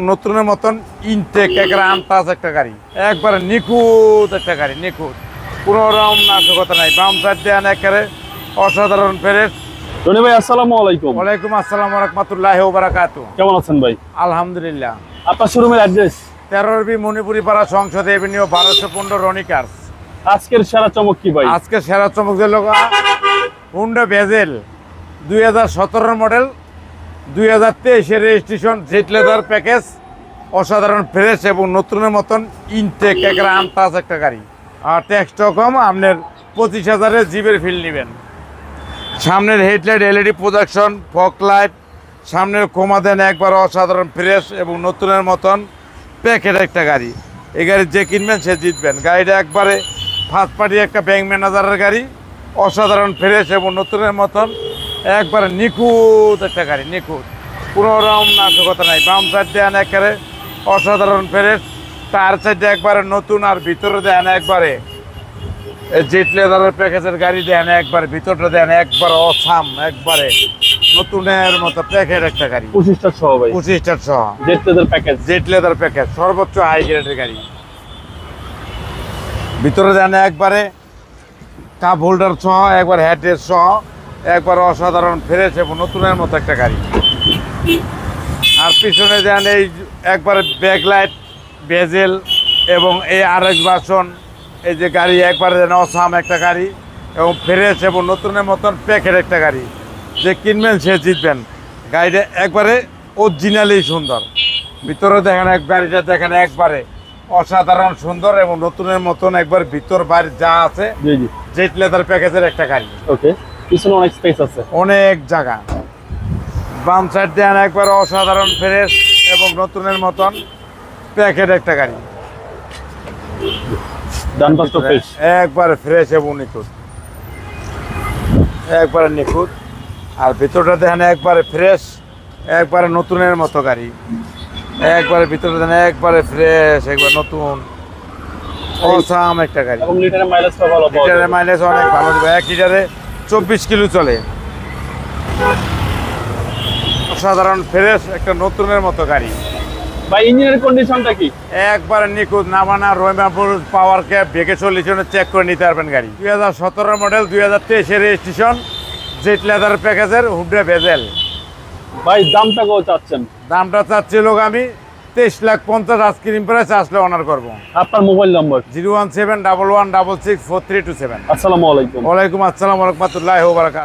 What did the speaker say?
নতুনের মতন ইনটেক একবারে আনটাচ একটা গাড়ি, একবারে নিখুঁত একটা গাড়ি, নিখুঁত, কোনো রকম নাশকতা নাই। বাম সাইড দিয়ে একেবারে অসাধারণ ফ্রেশ। রনি ভাই আসসালামু আলাইকুম। ওয়ালাইকুম আসসালাম ওয়া রাহমাতুল্লাহি ওয়া বারাকাতুহু। কেমন আছেন ভাই? আলহামদুলিল্লাহ। আপনার শোরুমের অ্যাড্রেস? 13 মণিপুরি পাড়া, সংসদ এভিনিউ, 1215, রনি কার্স। আজকের সেরা চমক কি ভাই? আজকে সেরা চমক দিল Honda bezel 2017 model, 2023 registration, jet leather package, অসাধারণ ফ্রেশ এবং নতুনের মতন ইনটেক একবারে আনটাচ একটা গাড়ি। আর ট্যাক্সটাও কম, আপনার 25,000 জিবের ফিল নেবেন। সামনের headlight LED projection, fog light, সামনের কোমা দেন একবার অসাধারণ ফ্রেশ এবং নতুনের মতন প্যাকেট একটা গাড়ি। এই গাড়ি যে কিনবেন সে জিতবেন। গাড়িটা একবারে ফার্স্ট পার্টি একটা ব্যাংক ম্যানেজারের গাড়ি, অসাধারণ ফ্রেশ এবং নতুনের মতন একবারে নিখুঁত একটা গাড়ি, নিখুঁত, কোনো রকম নাশকতা নাই। বাম সাইড দেন একেবারে অসাধারণ ফ্রেশ, টায়ার সাইডে একবারে নতুন, আর ভিতরে দেন একবারে জেট লেদারের প্যাকেজের গাড়ি দেন একবারে, ভিতরটা দেন একবারে অসাম, একবারে নতুনের মতো প্যাকেট একটা গাড়ি। 25 সহ ভাই? 25 সহ jet leather package. Jet leather package, সর্বোচ্চ হাই গ্রেডের গাড়ি। ভিতরে দেন একবারে কাপ হোল্ডার সহ, একবার হেডরেস্ট সহ, একবার অসাধারণ ফ্রেশ এবং নতুনের মতো একটা গাড়ি। আর পিছনে দেন এই একবারে ব্যাকলাইট, বেজেল এবং এই আরএক্স ভার্সন, এই যে গাড়ি একবারে দেন অসাম একটা গাড়ি এবং ফ্রেশ এবং নতুনের মতন প্যাকেট একটা গাড়ি। যে কিনবেন সে জিতবেন। গাড়িটা একবারে অরিজিনালি সুন্দর। ভিতরে দেখেন, গাড়িটা দেখেন একবারে অসাধারণ সুন্দর এবং নতুনের মতন একবার ভিতর বাইরে যা আছে। জি জি, জেট লেদার প্যাকেজের একটা গাড়ি। ওকে, পিছনে অনেক স্পেস আছে, অনেক জায়গা। বাম সাইড দেন একবার অসাধারণ ফ্রেশ এবং নতুনের মতন প্যাকেট একটা গাড়ি। ডান পাশটা ফ্রেশ, একবারে ফ্রেশ এবং নিখুঁত, একবারে নিখুঁত। আর ভিতরটা দেখেন একবারে ফ্রেশ, একবারে নতুনের মতো গাড়ি, একবারে ভিতরে দেন একবারে ফ্রেশ, একবার নতুন, অসাম একটা গাড়ি। এবং লিটারের মাইলেজটা ভালো পাওয়া লিটারের যাবে। মাইলেজ অনেক ভালো দেবে, 1 লিটারে 24 কিলো চলে। অসাধারণ ফ্রেশ একটা নতুনের মতো গাড়ি। ভাই ইঞ্জিনের কন্ডিশনটা কি? একবারে নিখুঁত, নামানা রহিমাপুর পাওয়ার ক্যাপ ভেকে সলিউশনে চেক করে নিতে পারবেন গাড়ি। 2017 মডেল, 2023 রেজিস্ট্রেশন, জেট লেদার প্যাকেজের, হুন্ডা ভেজেল। ভাই দামটা কত চাচ্ছেন? দামটা চাচ্ছিল আমি 23,50,000, আইসক্রিম প্রাইস আসলে অনার করবো। আপনার মোবাইল নম্বর? 01711664327। আসসালামু আলাইকুম। ওয়ালাইকুম আসসালাম ওয়া রাহমাতুল্লাহি ওয়া বারাকাতুহু।